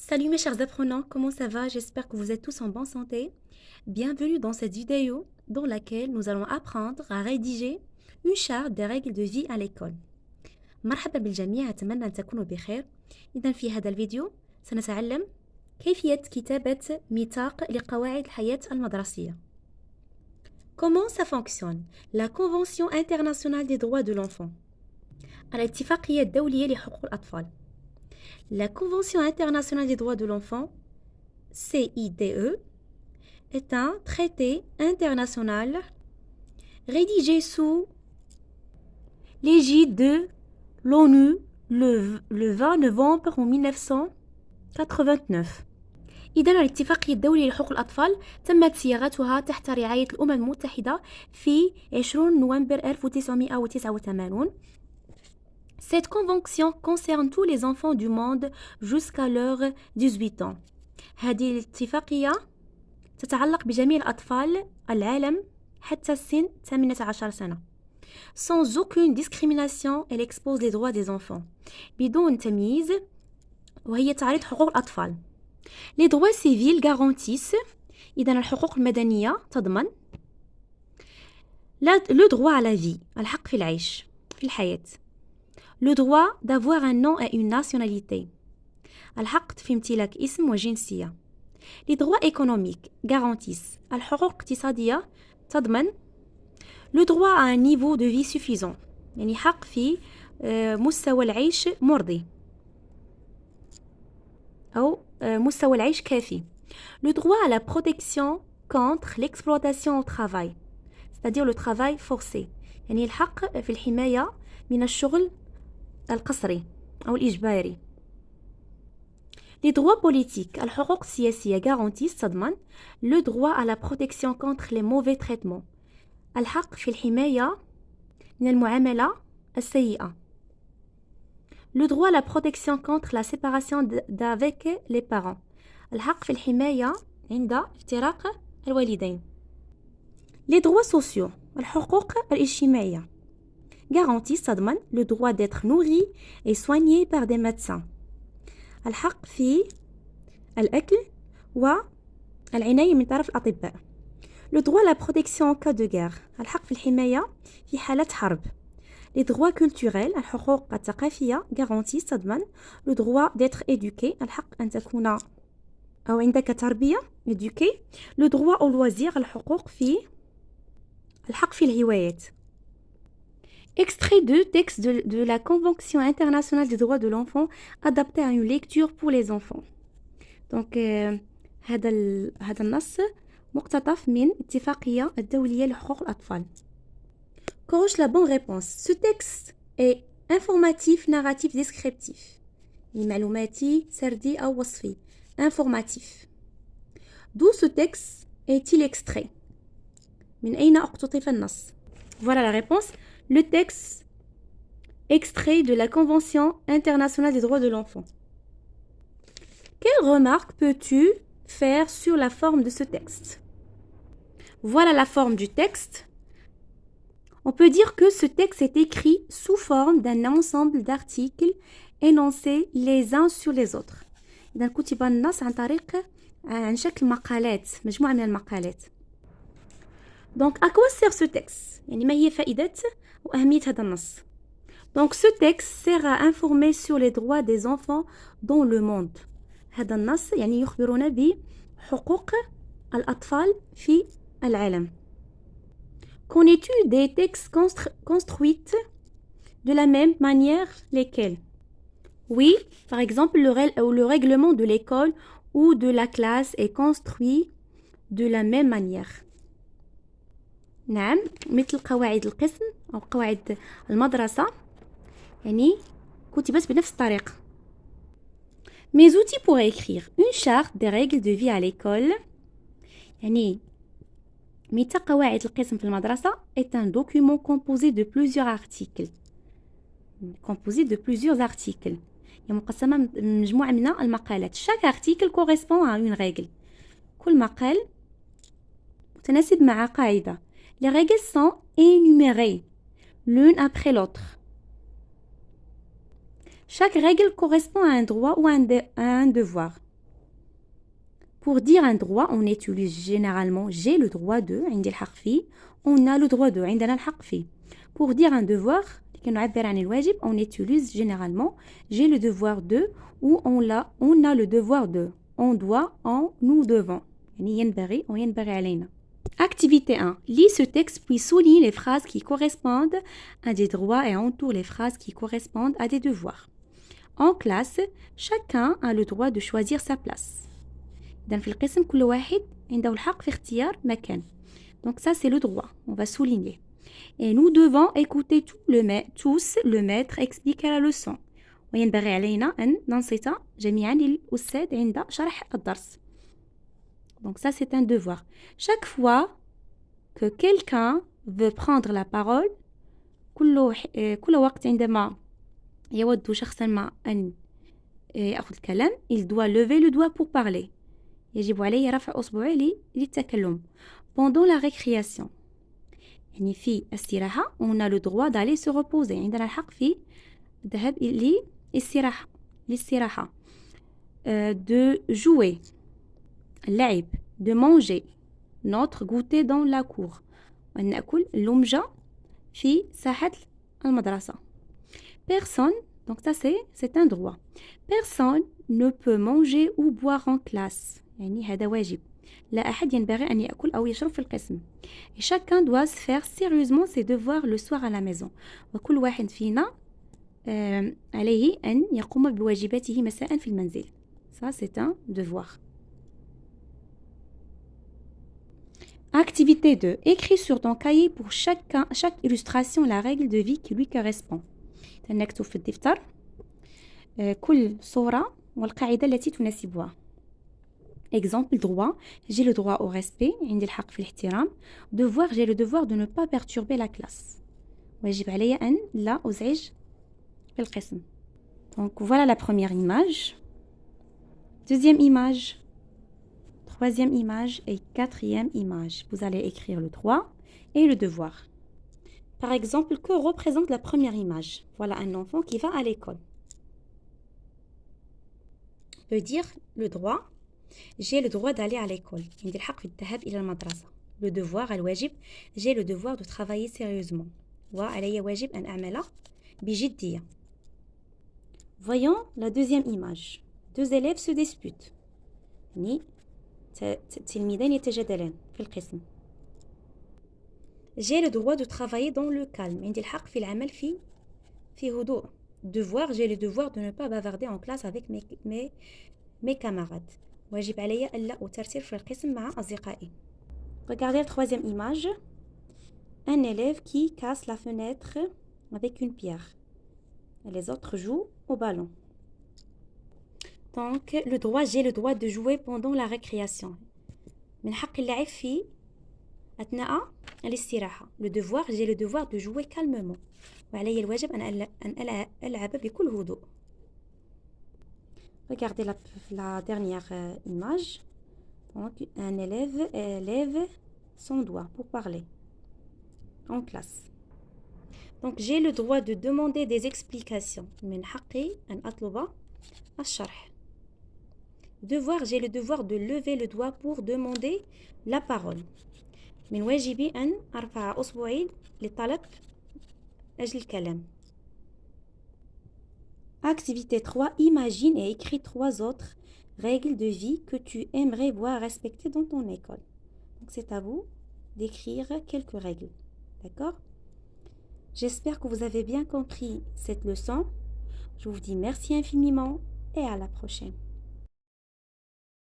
Salut mes chers apprenants, comment ça va? J'espère que vous êtes tous en bonne santé. Bienvenue dans cette vidéo dans laquelle nous allons apprendre à rédiger une charte des règles de vie à l'école. مرحبا بالجميع، أتمنى أن تكونوا بخير. إذن في هذا الفيديو سنتعلم كيفية كتابة ميثاق لقواعد الحياة المدرسية. Comment ça fonctionne? La Convention internationale des droits de l'enfant. الاتفاقية الدولية لحقوق الأطفال. La Convention internationale des droits de l'enfant, CIDE, est un traité international rédigé sous l'égide de l'ONU le 20 novembre 1989. إذن الاتفاقية الدولية لحقوق الأطفال تمت صياغتها تحت رعاية الأمم المتحدة في 20 نوفمبر 1989. Cette convention concerne tous les enfants du monde jusqu'à leurs 18 ans. هذه الاتفاقية تتعلق بجميع الأطفال العالم حتى السن 18 سنة. Sans aucune discrimination, elle expose les droits des enfants. بدون تمييز، وهي تعرض حقوق الأطفال. Les droits civils garantissent، إذن الحقوق المدنية تضمن le droit à la vie، الحق في العيش في الحياة. Le droit d'avoir un nom et une nationalité. الحق في امتلاك اسم وجنسية. Les droits économiques garantissent. الحقوق الاقتصادية تضمن le droit à un niveau de vie suffisant. يعني حق في مستوى العيش مرضي أو مستوى العيش كافي. Le droit à la protection contre l'exploitation au travail. C'est-à-dire le travail forcé. يعني الحق في الحماية من الشغل القسري أو الإجباري. Les droits politiques, الحقوق السياسية garantissent تضمن le droit à la protection contre les mauvais traitements. الحق في الحماية من المعاملة السيئة. Le droit à la protection contre la séparation d'avec les parents. الحق في الحماية عند افتراق الوالدين. Les droits sociaux, الحقوق الاجتماعية garantissent تضمن le droit d'être nourri et soigné par des médecins. الحق في الأكل والعناية من طرف الأطباء. Le droit à la protection en cas de guerre. الحق في الحماية في حالة حرب. Les droits culturels. الحقوق الثقافية garantissent تضمن le droit d'être éduqué. الحق أن تكون أو عندك تربية éduqué. Le droit au loisir. الحقوق في الحق في الهوايات. Extrait de texte de la Convention internationale des droits de l'enfant adapté à une lecture pour les enfants. Donc هذا النص مقتطف من اتفاقية الدولية لحقوق الأطفال. Coche la bonne réponse. Ce texte est informatif, narratif, descriptif. معلوماتي، سردي أو وصفي. Informatif. D'où ce texte est-il extrait? من أين اقتطف النص? Voilà la réponse. Le texte extrait de la Convention internationale des droits de l'enfant. Quelle remarque peux-tu faire sur la forme de ce texte? Voilà la forme du texte. On peut dire que ce texte est écrit sous forme d'un ensemble d'articles énoncés les uns sur les autres. إذا كتب النص عن شكل مقالات، مجموعة من المقالات. Donc à quoi sert ce texte? يعني ما هي فائدة وأهمية هذا النص؟ Donc ce texte sert à informer sur les droits des enfants dans le monde. هذا النص يعني يخبرنا بحقوق الأطفال في العالم. Connais-tu des textes construits de la même manière lesquels? Oui, par exemple le règlement de l'école ou de la classe est construit de la même manière. نعم، مثل قواعد القسم أو قواعد المدرسة يعني كتبت بنفس الطريقة. Mes outils pour écrire une charte des règles de vie à l'école يعني ميثاق قواعد القسم في المدرسة est un document composé de plusieurs articles. يعني مقسمة من مجموعة من المقالات. Chaque article correspond à une règle. كل مقال متناسب مع قاعدة. Les règles sont énumérées l'une après l'autre. Chaque règle correspond à un droit ou à un devoir. Pour dire un droit, on utilise généralement j'ai le droit de, عندي الحق فيه, on a le droit de, عندنا الحق فيه. Pour dire un devoir, كنعبر عن الواجب, on utilise généralement j'ai le devoir de ou on a le devoir de. On doit, nous devons. يعني ينبغي أو ينبغي علينا. Activité 1. Lis ce texte puis souligne les phrases qui correspondent à des droits et entoure les phrases qui correspondent à des devoirs. En classe, chacun a le droit de choisir sa place. إذن في القسم كل واحد عنده الحق في اختيار مكان. Donc ça c'est le droit, on va souligner. Et nous devons écouter tous le maître expliquer la leçon. وينبغي علينا أن ننصت جميعا للأستاذ عند شرح الدرس. Donc ça c'est un devoir. Chaque fois que quelqu'un veut prendre la parole, كل وقت عندما يود شخصا ما أن يأخذ الكلام, il doit lever le doigt pour parler. يجب عليه رفع أصبعه للتكلم. Pendant la récréation, يعني في استراحة, on a le droit d'aller se reposer. عندنا الحق في الذهاب للاستراحة. De jouer, اللعب, de manger, notre goûter dans la cour. وأن نأكل اللمجة في ساحة المدرسة. Personne, donc ça c'est un droit. Personne ne peut manger ou boire en classe. يعني هذا واجب. لا أحد ينبغي أن يأكل أو يشرب في القسم. Et chacun doit faire sérieusement ses devoirs le soir à la maison. وكل واحد فينا عليه أن يقوم بواجباته مساء في المنزل. Ça c'est un devoir. Activité 2. Écris sur ton cahier pour chaque illustration la règle de vie qui lui correspond. نكتب في الدفتر كل صورة والقاعدة التي تناسبها. Exemple droit, j'ai le droit au respect, عندي الحق في الاحترام. Devoir, j'ai le devoir de ne pas perturber la classe. واجب علي أن لا أزعج في القسم. Donc voilà la première image. Deuxième image. Troisième image et quatrième image. Vous allez écrire le droit et le devoir. Par exemple, que représente la première image? Voilà un enfant qui va à l'école. On peut dire le droit. J'ai le droit d'aller à l'école. عندي الحق في الذهاب إلى المدرسة. Le devoir, الواجب. J'ai le devoir de travailler sérieusement. وعلي واجب أن أعمل بجدية. Voyons la deuxième image. Deux élèves se disputent. يعني تلميذان يتجادلان في القسم. J'ai le droit de travailler dans le calme. عندي الحق في العمل في هدوء. Devoir, j'ai le devoir de ne pas bavarder en classe avec mes camarades. واجب علي ألا أترتر في القسم مع أصدقائي. Regardez la troisième image. Un élève qui casse la fenêtre avec une pierre. Et les autres jouent au ballon. Donc, le droit, j'ai le droit de jouer pendant la récréation. من حق اللعب في أثناء الاستراحة. Le devoir, j'ai le devoir de jouer calmement. وعلي الواجب أن ألعب بكل هدوء. Regardez la dernière image. Donc, un élève lève son doigt pour parler en classe. Donc, j'ai le droit de demander des explications. من حقي أن أطلب الشرح. Devoir, j'ai le devoir de lever le doigt pour demander la parole. من واجبي أن أرفع أصبعي لطلب أجل الكلام. Activité 3. Imagine et écris 3 autres règles de vie que tu aimerais voir respectées dans ton école. Donc c'est à vous d'écrire quelques règles. D'accord? J'espère que vous avez bien compris cette leçon. Je vous dis merci infiniment et à la prochaine.